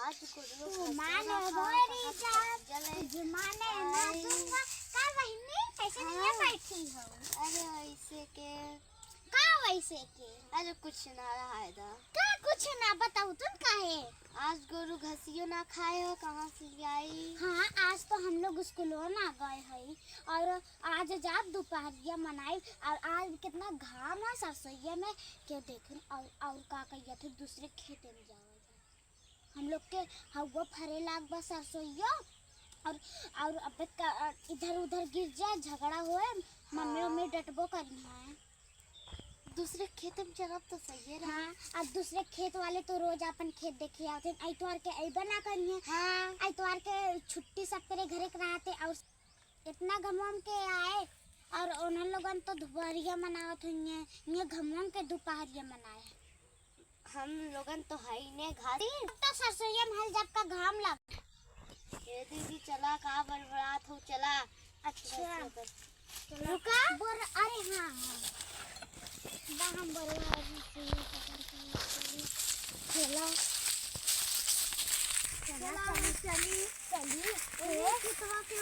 आज गुरु तू माने बोरी जा माने ना दूंगा का बहिनी कैसे नहीं बैठी हो। अरे ऐसे के का वैसे के अरे कुछ ना रहा है दा का कुछ ना बताओ तुम काहे। आज गुरु घसियो ना खाए हो कहाँ से आई। हाँ आज तो हम लोग स्कूलों ना गए हैं और आज जाब दोपहरिया मनाई और आज कितना घाम है सरसोईया में क्या देखें और का कहिया थे दूसरे खेते में जाओ हम लोग के हवा फरे लाग बस सरसोईया और अब इधर उधर गिर जाए झगड़ा हुए मम्मी मम्मी डटबो करनी है। दूसरे खेत में जगह तो सही है। हाँ अब दूसरे खेत वाले तो रोज अपन खेत देखे आते हैं इतवार के ऐबा ना करिए। हाँ इतवार के छुट्टी सब तेरे घरे कराते और इतना घमम के आए और उन लोगन तो दोपहरिया मनावत हुई ये घमम के दोपहरिया मनाए हम लोगन तो है ही ने घाटी तो सरसोईया में हल जब का घाम लग ये दीदी चला कहाँ बड़बड़ात हो चला। अच्छा रुका बोर अरे हाँ हम बड़वा चला चली कितवा के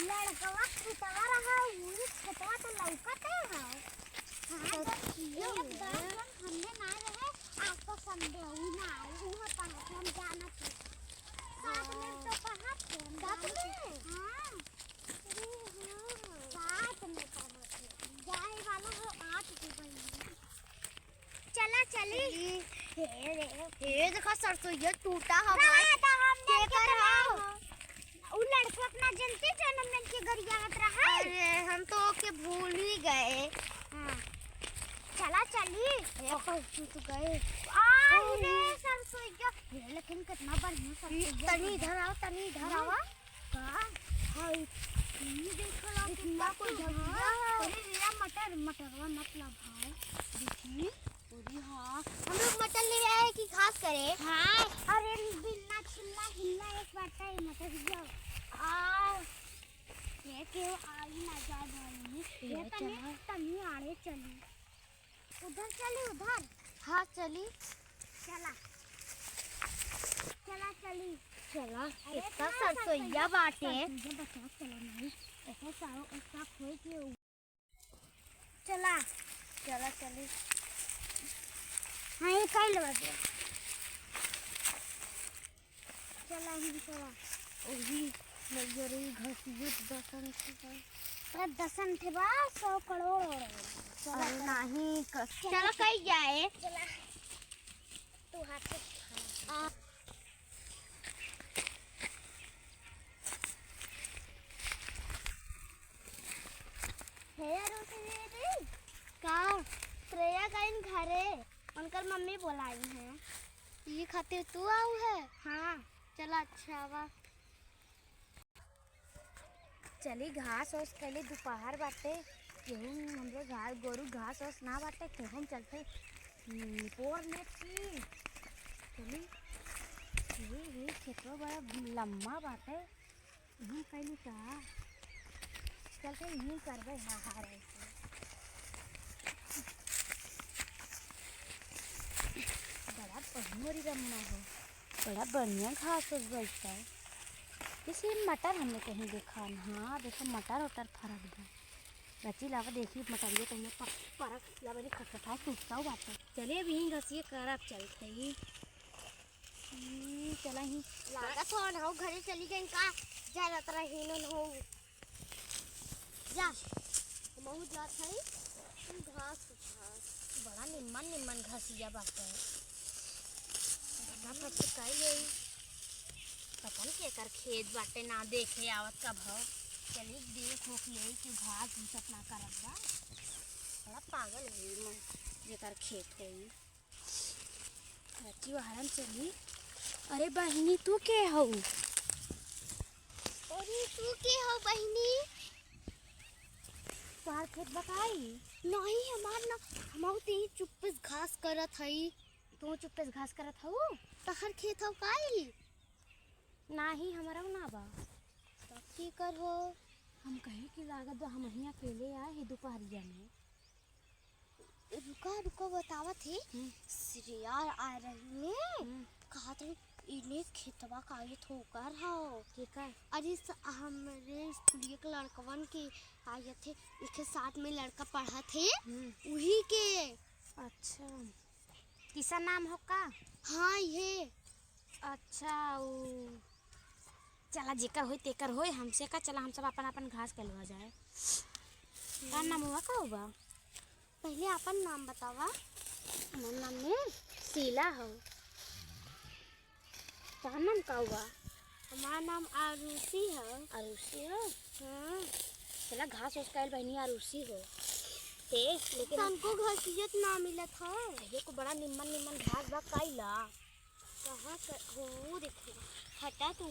लड़कवा कितवा रहा मुझे कितवा तो लौकते है। हमने ना रहे आज तो संडे हुई ना वहाँ पर हम जाना थे साथ में तो कहाँ थे साथ में हाँ साथ में जाए वाला हो आज की बहन चला चली ये देखो सरसोईया टूटा हमारा तो हमने क्या वो लड़का अपना जनते जन्मदिन के गरियावत रहा है। अरे हम तो के भूल ही गए। हाँ चला चली तो गए रे सरसोईया लेकिन कितना बढ़िया सरसोईया तनी इधर आओ तनी इधर आओ का हाय ये देखो ला कितना कोई झगिया अरे मेरा मटर मटरवा मतलब भाई देखिए पूरी। हाँ हम लोग मटर ले आए हैं कि खास करे। हाँ अरे बिल्ला चिल्ला हिल्ला एक बार ही मटर दिया आ ये क्यों आई ना जा भाई ये तनी आड़े चली उधर चली उधर। हाँ चली चला चला चली चला कितना सरसोईया बाटे बचा चला नहीं ऐसा सारो उसका खोई के चला चला चली। हाँ ये कई लगा दे चला ही चला ओही नजरी घसियो दसन पर दसन थे बा 100 करोड़ चला नहीं चलो कहीं जाए चला तू हाथ से का श्रेया का इन घरे उनकर मम्मी बुलाई हैं ये खातिर तू आऊ है। हाँ चला अच्छा बा चली घास ओस कैली दोपहर बाटे केहू हमरे घास गोरू घास ओस ना बाटे केहू चलते पोर में की चली ये खेतो बड़ा लम्बा बाटे यही कैली का चलते यही करबे हाहार ऐसे बड़ा बढ़िया रम्मा हो बड़ा बढ़िया घास ओस बैठता है। इसी मटर हमने कहीं देखा हाँ देखो मटर उटर फरक दे रची लावा देखी मटर ये कहीं फरक लावा ने खटखटा टूटता हुआ बात है। चलिए अभी ही घसिए करब चलते ही चला ही लागत हो ना घरे चली गई का जा रहा रही न हो जा महू जात है घास बड़ा निम्मन घसिया बात है फटकाई गई पता नहीं क्या कर खेत बाटे ना देखे आवत का भाव चलिए देख होख ले कि घास घूसत ना करब बा बड़ा पागल है मन जेकर खेत है रची वहारन चली। अरे बहिनी तू के हो अरे तू के हो बहिनी तोहार खेत बताई नहीं हमार ना हम तो चुप्पे घास करत हई तू चुप्पे घास करत हो तहर खेत हो काई नाही हमारा ना बा तब की कर हो हम कहीं की लागत हम ही अकेले आए हैं दोपहरिया में रुका रुका बतावा थे श्रेया आ रही है कहा थे इन्हें खेतवा का ये ठोकर हो ठीक है। अरे हमारे स्कूल के लड़कवन के आए थे इसके साथ में लड़का पढ़ा थे वही के। अच्छा किसा नाम हो का? हाँ ये अच्छा चला जेकर होई तेकर होई हमसे का चला हम सब अपन अपन घास कलवा जाए। का नाम हुआ का होगा? पहले अपन नाम बतावा। हमार नाम में शीला हो। का नाम का हुआ? हमारा नाम आरुषि है। आरुषि हो? हाँ चला घास उस कायल बहनी आरुषि हो ते लेकिन हमको घसीयत ना मिला था। ये को बड़ा निम्मन निम्मन घास बा काइला कहाँ हो देखो हटा तो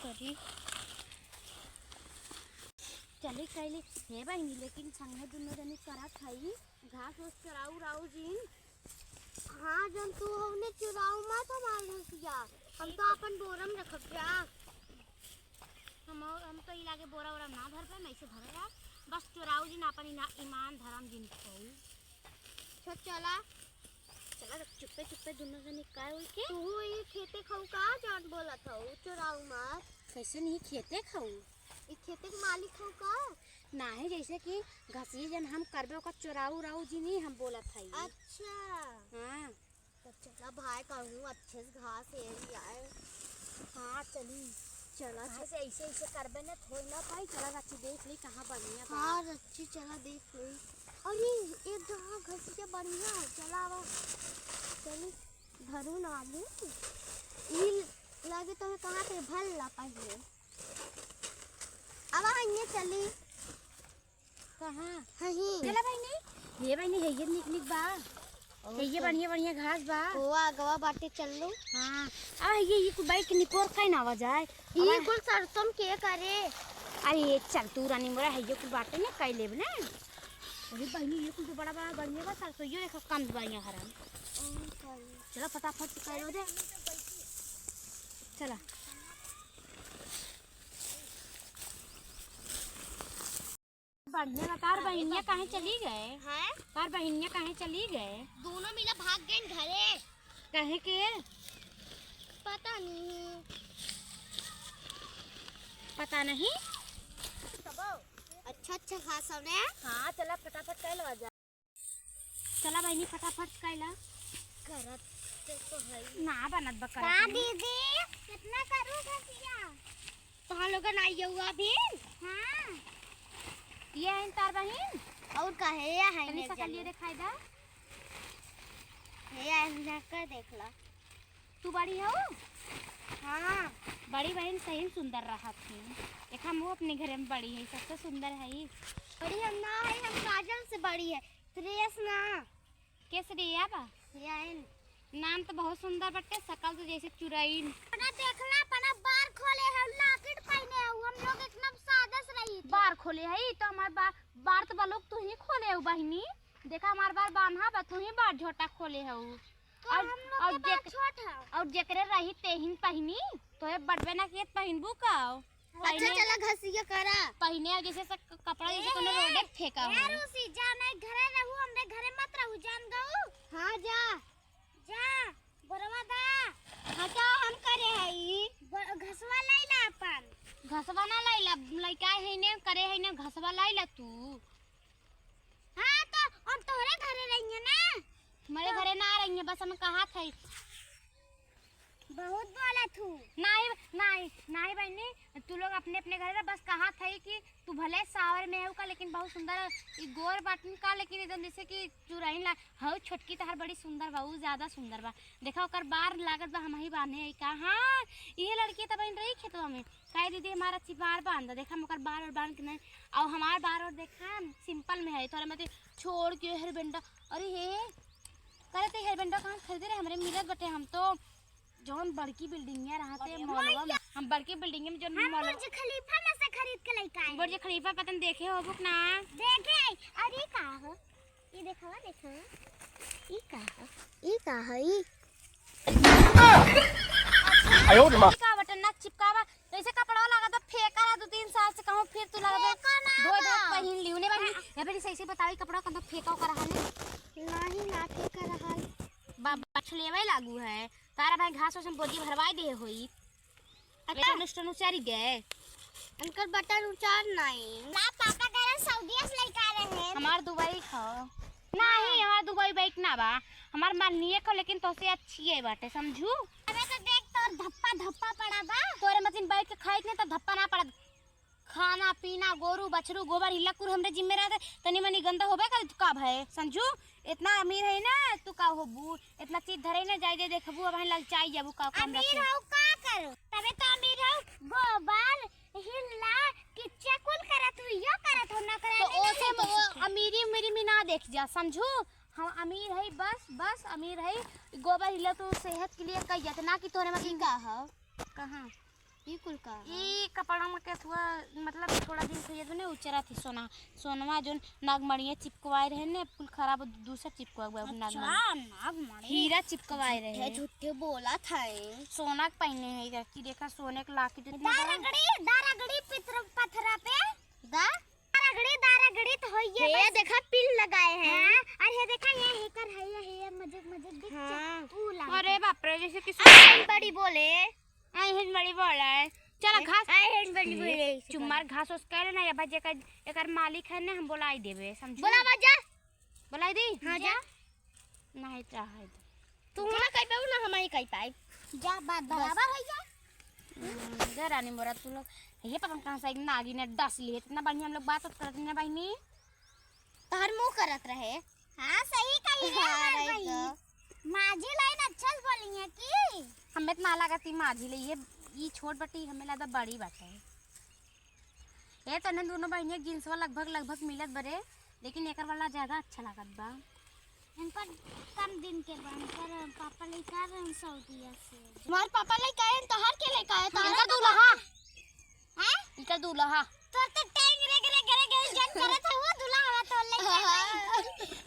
करी चली कैली हे बहनी लेकिन संगे दुनो जने करत हई घास उस चराऊ राऊ जीन। हाँ जन तू हमने चुराऊ मत हमार घसिया हम तो अपन बोरम रखब जा। हम तो इलाके बोरा बोरा ना धर पे ऐसे धरेला बस चुराऊ जिन अपन ईमान धर्म जिन को चला चला चुप्पे चुप्पे दुनो जने काय होई के तू ये खेते खाऊ का जान बोला था चुराऊ मत। कैसे नहीं खेते खाऊ ये खेते के मालिक खाऊ का ना है जैसे कि घसी जन हम करबे ओका चुराऊ राऊ जी नहीं हम बोलत हई। अच्छा हां तो चला भाई कहूँ अच्छे से घास यार। हाँ चली चला से ऐसे ऐसे करबे ना थोड़ी ना पाई चला रच्ची देख ली कहाँ बढ़िया बा। हाँ रच्ची चला देख ली। अरे एक जगह घसिया बढ़िया है चला आवा चली धरू ना आलू ई लगे तो कहाँ पे भल ला पहले अब आइए चली कहाँ हही चला भाई नहीं ये भाई नहीं है ये निक बा ये बढ़िया बढ़िया घास बा गोवा गवा बाटे चल लो। हाँ अब ये कुल बाइक निकोर खाई ना आवाज आए ये कुल सरसों के करे। अरे ये चल तू रानी मोरा है ये कुल बाटे ना कई लेब ना अरे बहनी ये कुल तो बड़ा बड़ा बढ़िया बा सरसों ये एक कम बढ़िया हरा चलो फटाफट कर लो दे चला बढ़िया कार बहनिया कहाँ चली गए हैं कार बहनिया कहाँ चली गए दोनों मिला भाग गए घरे कहे के पता नहीं पता नहीं अच्छा अच्छा घास हमने। हाँ चला फटाफट कर लो जा चला बहनी फटाफट कैला करत तो है ना बनत बकर का दीदी कितना करूं घसिया कहां लोगन आई हुआ भी। हाँ ये है तार बहन और कहे या है तनी सकल ये दिखाई दा है कर देख ला तू बड़ी हो। हाँ बड़ी बहन सही सुंदर रहा थी देखा हम अपने घर में बड़ी है सबसे सुंदर है बड़ी हम ना है हम काजल से बड़ी है त्रेस ना केसरिया बा यान नाम तो बहुत सुंदर बटे शकल तो जैसे चुराई पना देखला पना बार खोले है लॉकेट पहने है हम लोग एकदम सादा से रही थी। बार खोले है तो हमार बार तो बालोक तू ही खोले हो बहनी देखा हमार बार बांधा बा तू ही बार झोटा खोले हो और जकरे रही तेहिन पहनी तो ये बड़बे ना के पहनबू का अच्छा चला घसिया करा पहने जैसे कपड़ा जैसे कोनो रोडे फेंका हो यार उसी जाने घरे रहू हमरे घरे मत रहू जान गऊ। हां जा जा बरवा दा हटा हम करे हई घसवा लैला अपन घसवा ना लैला लइका है ने करे है ने घसवा लैला तू। हां तो हम तोरे घरे रहिए ना हमारे घरे ना रही है बस हम कहा थे बहुत बोला तू नहीं नहीं नहीं बहनी तू लोग अपने अपने घर बस कहा था कि तू भले सावर में है का लेकिन बहुत सुंदर गोर बाटन का लेकिन एकदम जैसे कि चुराई ला हो छोटकी तहर बड़ी सुंदर बा ज्यादा सुंदर बा देखा ओकर बार लागत बा हम ही बांधे है का। हाँ ये लड़की तो बहन रही खेतवा में कहे दीदी हमारा अच्छी बार बांध देखा हम ओकर बार और बांध के नहीं और हमार बार और देखा सिंपल में है थोड़ा मतलब छोड़ के हेरबेंडा अरे हे करे थे हेरबेंडा कहाँ खरीदे रहे हमारे मिलत बटे हम तो जोन बड़की बिल्डिंग है रहते मॉलवा में हम बड़की बिल्डिंग में जो बुर्ज खलीफा में से खरीद के लेके आए बुर्ज खलीफा पतन देखे हो बुक ना देखे अरे का हो ये देखवा देखो ई का है आयो रे मां का बटन ना चिपकावा ऐसे कपड़ा लगा तो फेंका रहा 2-3 साल से कहूं फिर तू लगा दो पहन लियो ने ये बेटी सही से बताई कपड़ा कब फेंका कर रहा है नहीं ना के कर रहा बाबा छलेवे लागू है तारा भाई घास से बोझी भरवाई दे होई अच्छा अनुष्ठान उचारी गए अंकल बटन उचार नहीं ना पापा कह रहे सऊदी से लेके आ रहे हैं हमार दुबई खो नहीं हमार दुबई बाइक ना बा हमार माननीय को लेकिन तो से अच्छी है बाटे समझू अबे तो देख तोर धप्पा धप्पा पड़ा बा तोरे मशीन बाइक के खाइत ने तो धप्पा ना पड़ा खाना पीना गोरू बछरू गोबर हिलकुर हमरे जिम्मे रहते तनी मनी गंदा होबे कर का भाई समझू इतना अमीर है ना तू का होबू इतना चीज धरे ना जाई दे देखबू अब लग चाई जाबू का काम अमीर हो का करू तबे तो अमीर हो गोबर हिल्ला किच्चा कुल करत हुई यो करत हो ना करे तो ओसे अमीरी मेरी में ना देख जा समझू हम अमीर है बस अमीर है गोबर हिला तो सेहत के लिए कह जाते ना कि तोरे में का हो कहां ये कुल का ई कपड़ा में के हुआ मतलब थोड़ा दिन से ये ने उचरा थी सोनवा जो नागमणिया चिपकवाए रहे ने फूल खराब दूसरा चिपकवा हुआ नागमणि हीरा चिपकवाए रहे झूठे बोला था सोना के पहने है इधर की देखा सोने के लाके दारागड़ी पत्थरा पे दारागड़ी तो होइए ये देखा पिन लगाए हैं अरे देखा ये हेकर है ये मजे दिख हाँ। अरे बाप रे जैसे कि बड़ी बोले आई हिन बड़ी बोला है चल घास आई हेड बड़ी बोले चुम्मार घास उस करे ना या भाई एकर मालिक है ना हम बोलाई देबे समझ बोला जा बोलाई दी हां जा नहीं चाहे तू ना कह पाऊ ना हम ही कह पाए जा बात बराबर है जा रानी मोरा तू लोग ये पता कहां से नागी ने डस लिए इतना बढ़िया हम लोग बात करते ना बहनी तहर मुंह करत रहे हां सही कही रे भाई माझी लाइन अच्छा से बोली है कि हमें इतना लागती माझी ले ये छोट बटी हमें लगा बड़ी बात है ये तने दोनों बहनी जींस वाला लगभग मिलत बरे लेकिन एकर वाला ज्यादा अच्छा लागत बा इनका कम दिन के बाद पर पापा लेके आ रहे हैं सऊदीया से हमार पापा लेके आए तोहर के लेके आए इनका दूल्हा हैं इनका दूल्हा तो टेंग रे जन करत है वो दूल्हा हवा तो लेके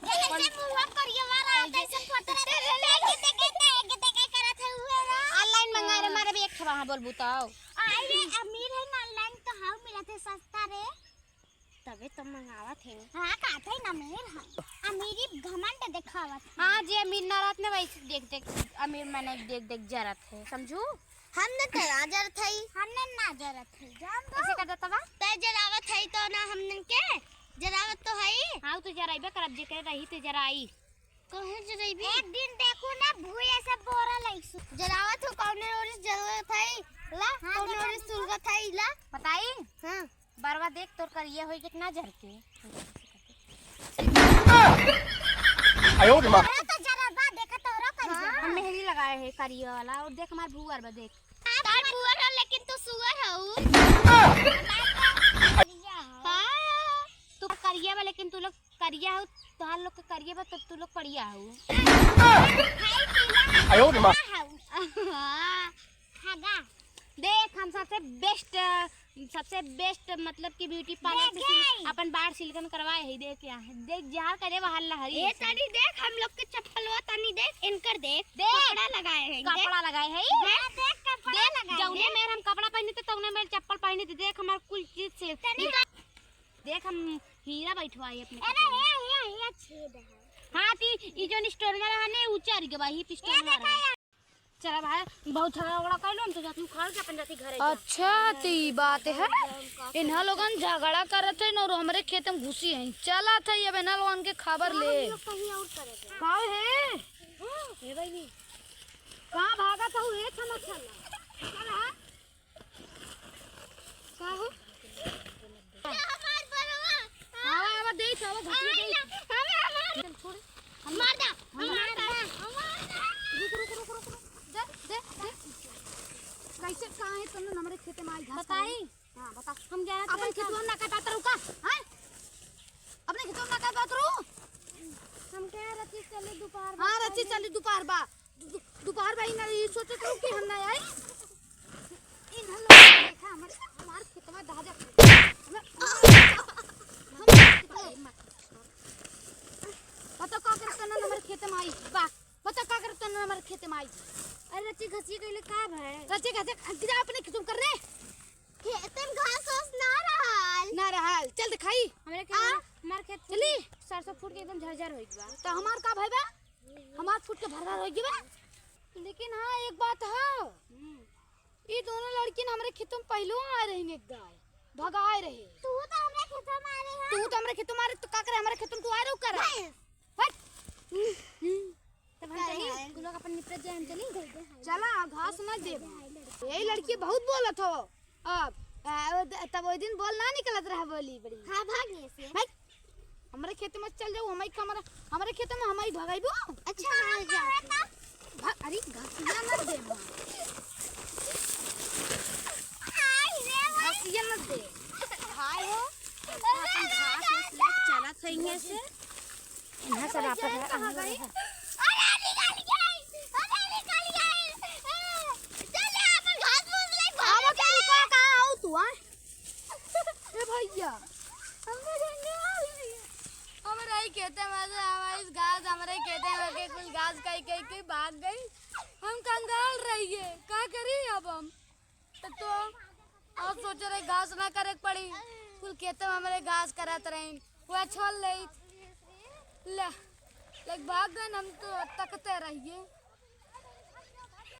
जैसे मुंह करिए वाला कैसे पतरा के करत है वो ऑनलाइन मंगा रे मारे भी एक ठबा बोल बताओ अरे अमीर है ना ऑनलाइन तो हाउ मिला थे सस्ता रे तबे तो मंगावा थे हां का थे ना अमीर है अमीरी घमंड दिखावत हां जी अमीर ना रात में वैसे देख अमीर मैंने देख जरत है समझू हमने तो जरूरत है हमने ना जरत है जान दो ऐसे कर देता बा तय जरावत है तो ना हमने के जरावत तो है हां तू जराइबे करब जे करे रही तो जराई कहे जराइबे एक दिन देखो ना भूया से बोरा लईसु जरावत हो कौने और जरूरत है ला कौने और सुलगत है ला बताई हां बरवा देख तोर करिए होई कितना जर के आयो मां तो जरा बा देखा तोरा करिए हम मेहंदी लगाए है करिए वाला और देख हमार भूअर बा देख तार बुआ लेकिन तू सुअर हऊ हां तू करिए बा लेकिन तू लोग करिया हो तोहार लोग के करिए बा तब तू लोग पड़िया हो आयो मां खागा देख हम सबसे बेस्ट मतलब कि ब्यूटी पार्लर से अपन बाल सिल्कन करवाए है देख यहाँ देख जहाँ करे वहाँ लहरी ए तनी देख हम लोग के चप्पल वा तनी देख इनकर देख कपड़ा लगाए हैं कपड़ा लगाए है देख कपड़ा लगाए जौने में हम कपड़ा पहने थे तौने में चप्पल पहने थे देख हमार कुल चीज से देख हम हीरा बैठवाए अपने अरे ये छेद है हां ती ई जो स्टोर में रहने ऊंचारी के भाई पिस्टल में चला भाई बहुत झगड़ा वगड़ा कर लो तो तुम खड़ के अपन जाती घरे अच्छा तो ये बात है इन्हा लोगन झगड़ा करत है और हमरे खेत में घुसी है चला था ये इन्हा लोगन के खबर ले कहीं और करेगा का है ए भाई कहां भागा था ये चला चला का हो हमार परवा हां अब दे चलो घुसी दे छोड़ मार दा मार दा रुक दे कैसे कहां है तुमने हमारे खेत में आई घास बताई हां बता हम जा अपने खेत में ना काटा तो रुका हैं अपने खेत में ना काटा तो हम कह रही चले दोपहर हां रची चली दोपहर बा दोपहर भाई ना ये सोचे तो कि हम ना आई इन हम लोग देखा हमारे खेत में दादा बता का करत ना हमारे खेत में आई बा बता का करत ना हमारे खेत में आई अरे रची घसी कइले का भाई रची जा अपने खेत कर रे खेत में घास ना रहल ना रहल चल दिखाई हमरे के हमार खेत चली सरसों फूट के एकदम झरझर होई बा। तो हमार का भाई बा हमार फुट के भरभर हो गई बा। लेकिन हाँ एक बात है ये दोनों लड़की ना हमारे खेतों में पहलू आ रही एक गाय भगाए रहे। तू तो हमरे खेतों में आ रही तू तो हमारे खेतों मारे तो का करे हमारे खेतों में तू आ रहे हो कर हट तब हम चली तू लोग अपन निपट जाए हम चली चला घास ना दे यही लड़की बहुत बोलत हो अब तब वो दिन बोल ना निकलत रहा बोली बड़ी हां भागने से भाई हमारे खेत में चल जाओ हमारे खेत में हमारी भगाइबो। अच्छा हां जा अरे घासिया ना दे घासिया ना दे हाय हो अपन घास ले चला सही से इन्हा सब आपस कहां गई। अरे निकल गई चल अपन घास फूस ले आवा के रुको कहां आओ तू आ ए भैया हमारे ही खेते में से हमारी घास हमारे खेते में के कुछ घास कहीं भाग गई। हम कंगाल रही है क्या करी अब हम तो अब सोच रहे घास ना करे पड़ी कुल खेते में हमारे घास करत रही वो छोड़ ले भाग गए हम तो तकते रहिए।